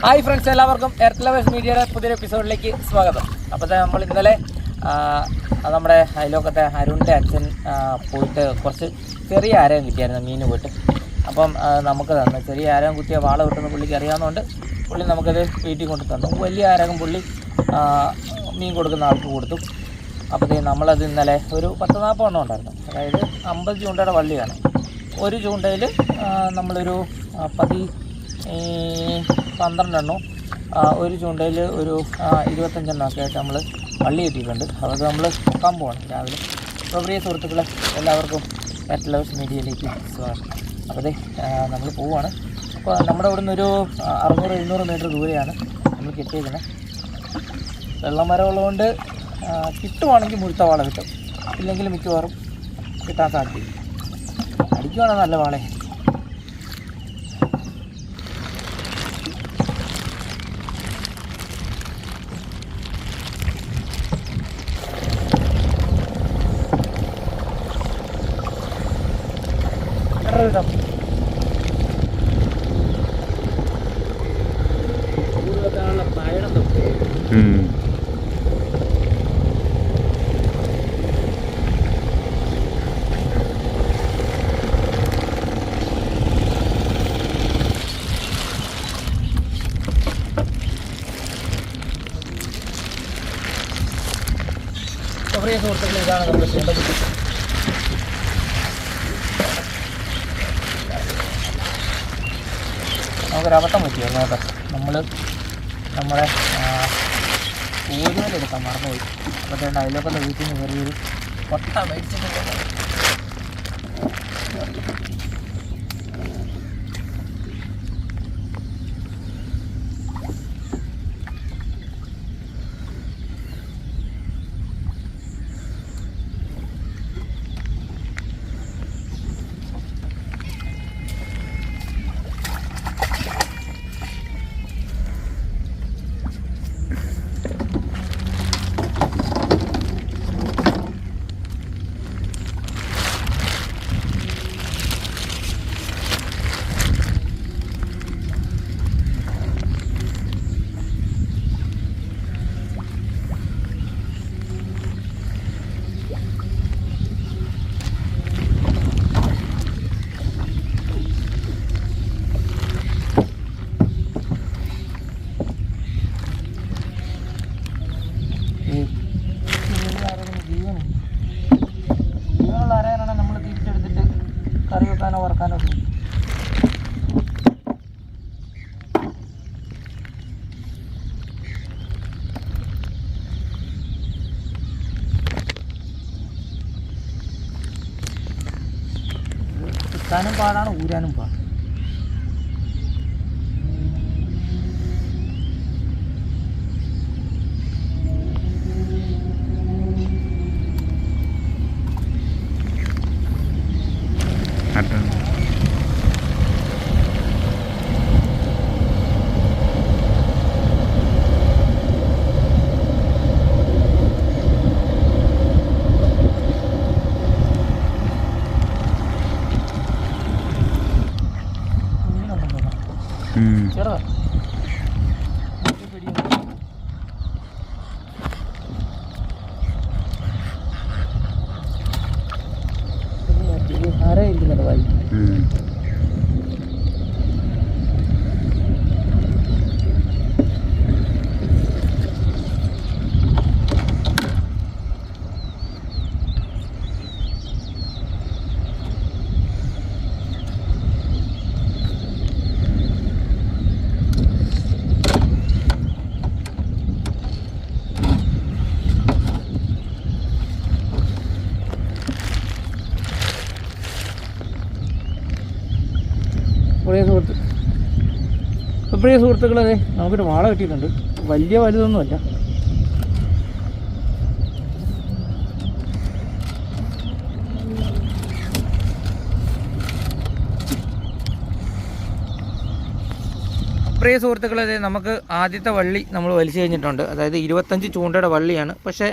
Hi friends, എല്ലാവർക്കും earth lovers മീഡിയയുടെ പുതിയൊരു എപ്പിസോഡിലേക്ക് സ്വാഗതം. അപ്പോൾ നമ്മൾ ഇന്നലെ നമ്മുടെ അയലോക്കത്തെ അരുണിൻ്റെ അച്ഛൻ പോയിട്ട് കുറച്ച് ചെറിയ ആരകം കിട്ടിയായിരുന്നു മീൻ പോയിട്ട്. അപ്പം നമുക്ക് തന്നു ചെറിയ ആരകം കുത്തിയ വാള കിട്ടുന്ന പുള്ളിക്ക് അറിയാവുന്നതുകൊണ്ട് പുള്ളി നമുക്കത് വീട്ടിൽ കൊണ്ട് തന്നു. വലിയ ആരകം പുള്ളി മീൻ കൊടുക്കുന്ന ആൾക്ക് കൊടുത്തു. അപ്പോഴത്തേക്കും നമ്മളത് ഇന്നലെ ഒരു 10-40 എണ്ണം ഉണ്ടായിരുന്നു. അതായത് 50 ചൂണ്ടയുടെ വള്ളിയാണ്. ഒരു ചൂണ്ടയിൽ നമ്മളൊരു 12 എണ്ണവും ഒരു ചൂണ്ടയിൽ ഒരു 25 എണ്ണമൊക്കെ ആയിട്ട് നമ്മൾ വള്ളി കിട്ടിയിട്ടുണ്ട്. അതൊക്കെ നമ്മൾ പൊക്കാൻ പോകണം രാവിലെ. അപ്പോൾ പ്രിയ സുഹൃത്തുക്കളെ, എല്ലാവർക്കും എർത്ത് ലവേഴ്സ് മീഡിയയിലേക്ക് സ്വാഗതം. അപ്പോഴേ നമ്മൾ പോവുകയാണ്. അപ്പോൾ നമ്മുടെ ഇവിടെ നിന്നൊരു 600-700 മീറ്റർ ദൂരെയാണ് നമ്മൾ കിട്ടിയിരിക്കുന്നത്. വെള്ളമരമുള്ളതുകൊണ്ട് കിട്ടുവാണെങ്കിൽ മുഴുത്ത വാള കിട്ടും, ഇല്ലെങ്കിൽ മിക്കവാറും കിട്ടാൻ സാധ്യതയില്ല. അടിക്കുവാണെങ്കിൽ നല്ല വാളേ. പ്രിയ സുഹൃത്തുക്കളെ, ഇതാണ് നമ്മൾ ചെയ്യേണ്ടത്. നമുക്കൊരബദ്ധം പറ്റിയായിരുന്നു കേട്ടോ. നമ്മൾ നമ്മുടെ ഊരുവലെടുക്കാൻ മറന്നുപോയി. അപ്പോൾ അതിലൊക്കെ വീട്ടിൽ നിന്ന് കയറിയൊരു കൊട്ട മേടിച്ചിട്ടുണ്ട്. ജീവനുള്ള അരയാനാണ് നമ്മൾ തിരിച്ചെടുത്തിട്ട് കറി വെക്കാനോ വറക്കാനോ. കുത്താനും പാടാണ്, ഊരാനും പാടാണ്. ചെറുതാ ആരായിരിക്കുന്നുണ്ട് വായി. പ്രിയ സുഹൃത്തുക്കളെ, നമുക്കൊരു വാള കിട്ടിയിട്ടുണ്ട്. വലിയ വലുതൊന്നുമല്ല. പ്രിയ സുഹൃത്തുക്കളെ, നമുക്ക് ആദ്യത്തെ വള്ളി നമ്മൾ വലിച്ചു കഴിഞ്ഞിട്ടുണ്ട്. അതായത് 25 ചൂണ്ടയുടെ വള്ളിയാണ്. പക്ഷേ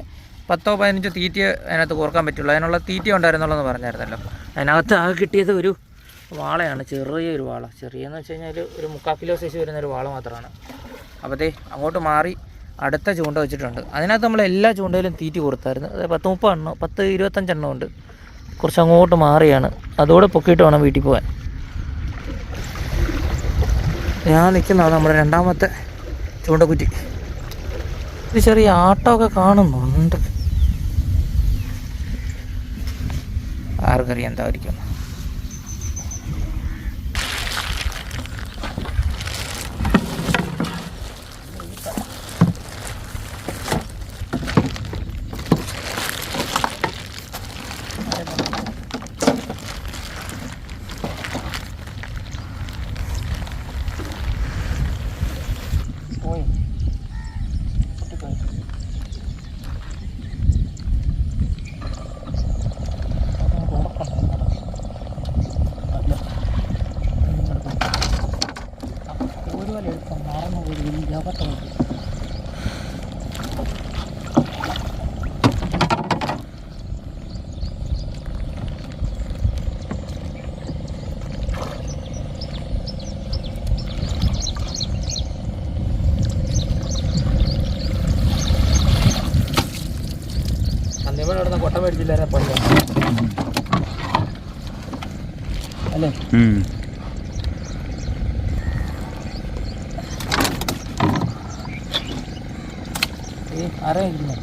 10-15 തീറ്റ അതിനകത്ത് കോർക്കാൻ പറ്റുള്ളൂ. അതിനുള്ള തീറ്റ ഉണ്ടായിരുന്നുള്ളൂ എന്ന് പറഞ്ഞായിരുന്നല്ലോ. അതിനകത്ത് ആകെ കിട്ടിയത് ഒരു വാളയാണ്, ചെറിയൊരു വാള. ചെറിയെന്ന് വെച്ച് കഴിഞ്ഞാൽ ഒരു 3/4 കിലോ സൈസ് വരുന്നൊരു വാള മാത്രമാണ്. അപ്പോഴത്തേ അങ്ങോട്ട് മാറി അടുത്ത ചൂണ്ട വെച്ചിട്ടുണ്ട്. അതിനകത്ത് നമ്മൾ എല്ലാ ചൂണ്ടയിലും തീറ്റി കൊടുത്തായിരുന്നു. അത് 10-30 എണ്ണം 10-25 എണ്ണം ഉണ്ട്. കുറച്ച് അങ്ങോട്ട് മാറിയാണ്, അതോടെ പൊക്കിയിട്ട് വേണം വീട്ടിൽ പോകാൻ. ഞാൻ നിൽക്കുന്നതാണ് നമ്മുടെ രണ്ടാമത്തെ ചൂണ്ടക്കുറ്റി. ഇത് ചെറിയ ആട്ടമൊക്കെ കാണുന്നുണ്ട്, ആർക്കറിയാം എന്തായിരിക്കും. ഇവിടെ കൊട്ട മേടിച്ചില്ല പണിയാ അല്ലേ? ആരായിരുന്നു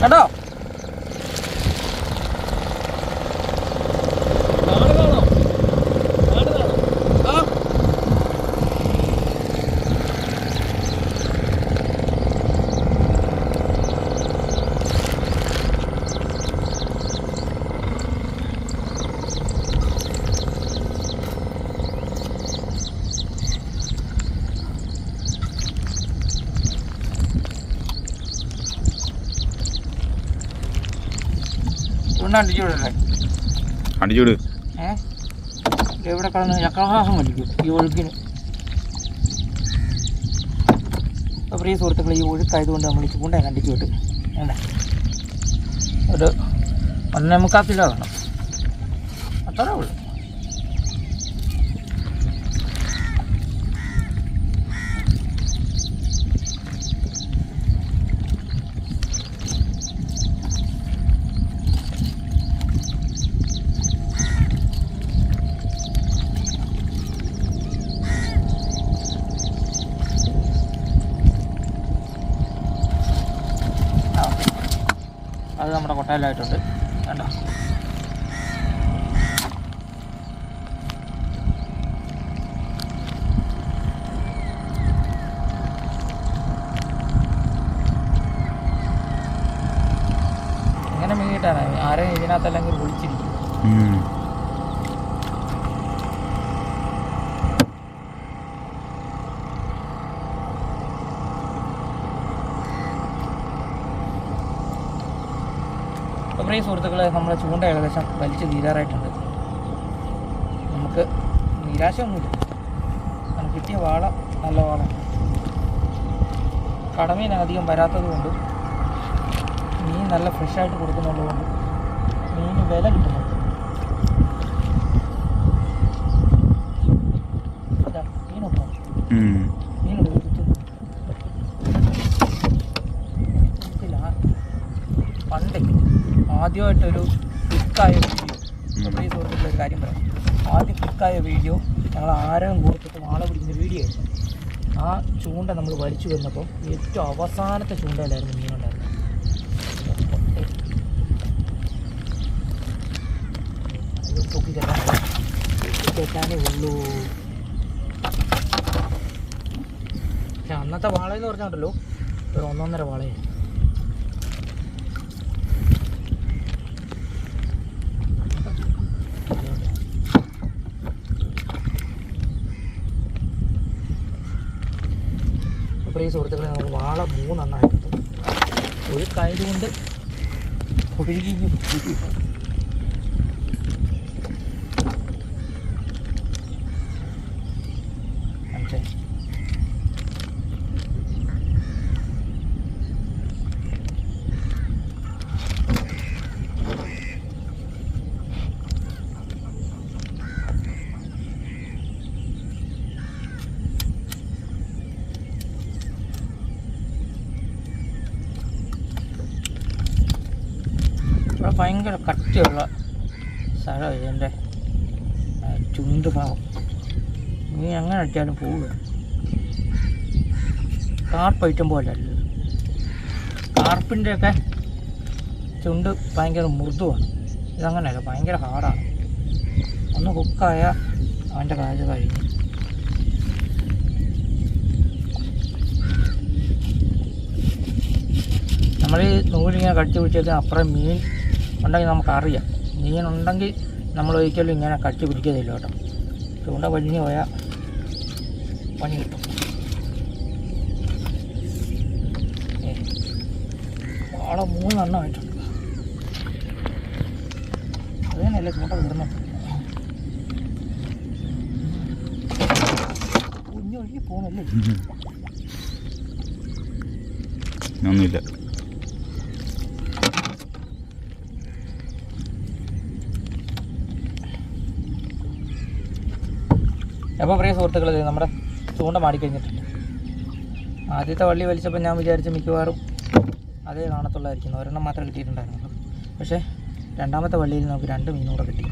കേട്ടോ? അടിച്ചൂട് എവിടെ കളന്ന് ചക്രവാസം വലിക്കും ഈ ഒഴുക്കിന്. അപ്പോൾ ഈ സുഹൃത്തുക്കൾ, ഈ ഒഴുക്കായതുകൊണ്ട് നമ്മൾ ചൂണ്ട കണ്ടിച്ചു വിട്ട് വേണ്ട ഒരു 1.25 കിലോ വേണം, അത്രേ ഉള്ളൂ. അത് നമ്മുടെ കൊട്ടയിലായിട്ടുണ്ട് കണ്ടോ. ഇങ്ങനെ മീനിട്ടാണ് ആരെയും ഇതിനകത്തല്ലെങ്കിൽ വിളിച്ചിരിക്കും. അപ്പോൾ ഈ സുഹൃത്തുക്കളെ, നമ്മുടെ ചൂണ്ട ഏകദേശം വലിച്ച് തീരാറായിട്ടുണ്ട്. നമുക്ക് നിരാശയൊന്നുമില്ല, നമുക്ക് കിട്ടിയ വാള നല്ല വാള. കടമീൻ അധികം വരാത്തത് കൊണ്ട്, മീൻ നല്ല ഫ്രഷായിട്ട് കൊടുക്കുന്നുള്ളത് കൊണ്ട് മീന് വില കിട്ടുന്നുണ്ട്. മീനുണ്ടോ? മീനുണ്ട്. പണ്ടേ ആദ്യമായിട്ടൊരു ക്ലിക്കായ വീഡിയോ, നമ്മുടെ ഈ സുഹൃത്തുക്കളൊരു കാര്യം പറയാം, ആദ്യം ക്ലിക്കായ വീഡിയോ ഞങ്ങൾ ആരവും കൊടുത്തിട്ട് വാള പിടിക്കുന്ന വീഡിയോ ആയിരുന്നു. ആ ചൂണ്ട നമ്മൾ വലിച്ചു വരുന്നപ്പോൾ ഏറ്റവും അവസാനത്തെ ചൂണ്ടയിലായിരുന്നു മീനുണ്ടായിരുന്നത്. അത് പൊക്കി കേട്ടാനേ ഉള്ളൂ. പക്ഷെ അന്നത്തെ വാളയെന്ന് പറഞ്ഞുണ്ടല്ലോ ഒരു 1.5 വാളയായിരുന്നു. അപ്പോൾ ഈ സുഹൃത്തുക്കളെ, നമുക്ക് വാള 3 എണ്ണമായിട്ടുണ്ട്. ഒഴുക്കായതുകൊണ്ട് ഒഴുകിയും ഇവിടെ ഭയങ്കര കട്ടിയുള്ള സ്ഥലം ഇതിൻ്റെ ചുണ്ട് ഭാഗം. നീ എങ്ങനെ അടിച്ചാലും പോവുക. കാർപ്പ് ഐറ്റം പോലെ അല്ല. കാർപ്പിൻ്റെയൊക്കെ ചുണ്ട് ഭയങ്കര മൃദുവാണ്. ഇതങ്ങനെയല്ല, ഭയങ്കര ഹാർഡാണ്. ഒന്ന് കുക്കായ അവൻ്റെ കാര്യം കഴിഞ്ഞു. നമ്മൾ ഈ നൂലിങ്ങനെ കടിച്ചു പിടിച്ചതിന് അപ്പുറം മീൻ ഉണ്ടെങ്കിൽ നമുക്കറിയാം. മീൻ ഉണ്ടെങ്കിൽ നമ്മൾ ഒരിക്കലും ഇങ്ങനെ കടിച്ചു പിടിക്കത്തില്ല കേട്ടോ. ചൂണ്ട വലിഞ്ഞു പോയാൽ പണി കിട്ടും. വാള 3 എണ്ണം ആയിട്ടുണ്ട്. അതിനല്ലേ ചൂണ്ട വിടുന്നത്. കുഞ്ഞൊഴുകി പോകുന്നല്ലേ. ഒന്നുമില്ല. അപ്പോൾ പ്രിയ സുഹൃത്തുക്കൾ, നമ്മുടെ ചൂണ്ട മാടിക്കഴിഞ്ഞിട്ടുണ്ട്. ആദ്യത്തെ വള്ളി വലിച്ചപ്പോൾ ഞാൻ വിചാരിച്ച മിക്കവാറും അതേ കാണത്തുള്ളായിരിക്കുന്നു. ഒരെണ്ണം മാത്രമേ കിട്ടിയിട്ടുണ്ടായിരുന്നുള്ളൂ. പക്ഷേ രണ്ടാമത്തെ വള്ളിയിൽ നമുക്ക് 2 മീനൂടെ കിട്ടി.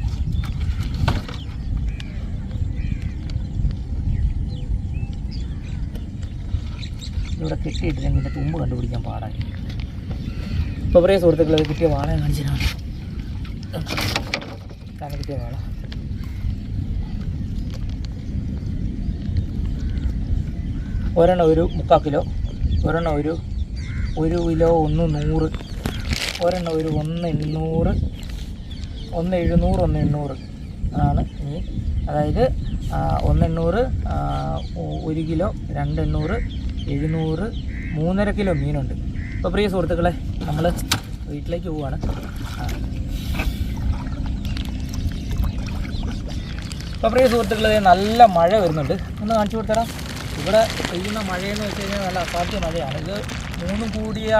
ഇവിടെ കെട്ടിയിട്ടില്ലെങ്കിൽ ഇതിൻ്റെ തുമ്പ് കണ്ടുപിടിക്കാൻ പാടായി. ഇപ്പോൾ പ്രിയ സുഹൃത്തുക്കൾ, അത് കിട്ടിയ വാളയെ കാണിച്ചിട്ടാണ്. കിട്ടിയ വാള ഒരെണ്ണം ഒരു 3/4 കിലോ, ഒരെണ്ണം ഒരു കിലോ 100, ഒരെണ്ണം ഒരു 1,800, 1,800 ആണ് മീൻ. അതായത് 1,800, 1 കിലോ, 2,800, 700, 3.5 കിലോ മീനുണ്ട്. അപ്പോൾ പ്രിയ സുഹൃത്തുക്കളെ, നമ്മൾ വീട്ടിലേക്ക് പോവുകയാണ്. അപ്പോൾ പ്രിയ സുഹൃത്തുക്കളെ, നല്ല മഴ വരുന്നുണ്ട്. ഒന്ന് കാണിച്ചു കൊടുത്തരാം. ഇവിടെ പെയ്യുന്ന മഴയെന്ന് വെച്ച് കഴിഞ്ഞാൽ നല്ല അസാധ്യ മഴയാണ്. ഇത് 3 കൂടിയ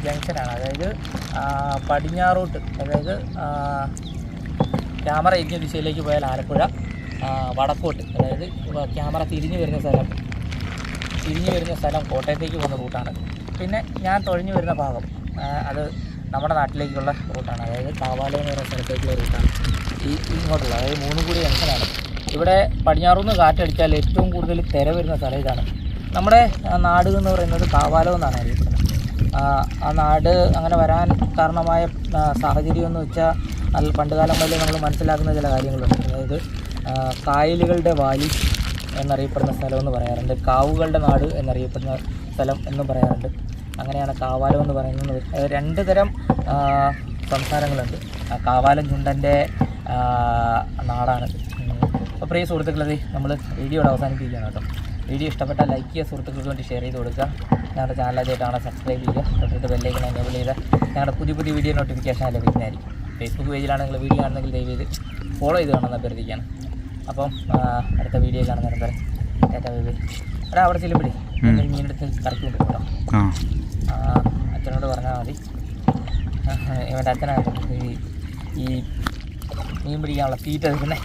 ജംഗ്ഷനാണ്. അതായത് പടിഞ്ഞാറോട്ട്, അതായത് ക്യാമറ ഇരിക്കുന്ന ദിശയിലേക്ക് പോയാൽ ആലപ്പുഴ, വടക്കോട്ട്, അതായത് ക്യാമറ തിരിഞ്ഞു വരുന്ന സ്ഥലം കോട്ടയത്തേക്ക് പോകുന്ന റൂട്ടാണ്. പിന്നെ ഞാൻ തുഴഞ്ഞു വരുന്ന ഭാഗം അത് നമ്മുടെ നാട്ടിലേക്കുള്ള റൂട്ടാണ്. അതായത് കാവാലയം എന്ന് പറയുന്ന സ്ഥലത്തേക്കുള്ള റൂട്ടാണ് ഇങ്ങോട്ടുള്ള. അതായത് 3 കൂടിയ ജംഗ്ഷനാണ്. ഇവിടെ പടിഞ്ഞാറുനിന്ന് കാറ്റടിച്ചാൽ ഏറ്റവും കൂടുതൽ തിര വരുന്ന സ്ഥലം ഇതാണ്. നമ്മുടെ നാട് എന്ന് പറയുന്നത് കാവാലം എന്നാണ് അറിയപ്പെടുന്നത്. ആ നാട് അങ്ങനെ വരാൻ കാരണമായ സാഹചര്യം എന്ന് വെച്ചാൽ പണ്ടുകാലം മുതലേ നമ്മൾ മനസ്സിലാക്കുന്ന ചില കാര്യങ്ങളുണ്ട്. അതായത് കായലുകളുടെ വാലി എന്നറിയപ്പെടുന്ന സ്ഥലം എന്ന് പറയാറുണ്ട്. കാവുകളുടെ നാട് എന്നറിയപ്പെടുന്ന സ്ഥലം എന്നും പറയാറുണ്ട്. അങ്ങനെയാണ് കാവാലം എന്ന് പറയുന്നത്. 2 തരം സംസാരങ്ങളുണ്ട്. കാവാലം ചുണ്ടൻ്റെ നാടാണ്. അപ്പോൾ പ്രിയ സുഹൃത്തുക്കളെ, നമ്മൾ വീഡിയോയുടെ അവസാനിപ്പിക്കുകയാണ് കേട്ടോ. വീഡിയോ ഇഷ്ടപ്പെട്ടാൽ ലൈക്ക് ചെയ്യുക, സുഹൃത്തുക്കൾക്ക് വേണ്ടി ഷെയർ ചെയ്ത് കൊടുക്കുക. ഞങ്ങളുടെ ചാനൽ ആദ്യമായിട്ടാണ് സബ്സ്ക്രൈബ് ചെയ്യുക, തൊട്ടിട്ട് ബെല്ലൈക്കൺ എനേബിൾ ചെയ്ത് ഞങ്ങളുടെ പുതിയ വീഡിയോ നോട്ടിഫിക്കേഷൻ ലഭിക്കുന്നതായിരിക്കും. ഫേസ്ബുക്ക് പേജിലാണ് നിങ്ങൾ വീഡിയോ കാണുന്നെങ്കിൽ ദയവേത് ഫോളോ ചെയ്ത് കാണുമെന്ന് അഭ്യർത്ഥിക്കുകയാണ്. അപ്പം അടുത്ത വീഡിയോ കാണുന്നേരം വരെ ടാറ്റാ ബൈ ബൈ. എടാ, അവിടെ ചെല്ലുമ്പോഴേ മീനെടുത്ത് കറക്കിക്കൊണ്ട് കേട്ടോ. അച്ഛനോട് പറഞ്ഞാൽ മതി. ഇവൻ്റെ അച്ഛനാണ് ഈ മീൻ പിടിക്കാനുള്ള തീറ്റ എടുക്കുന്നത്.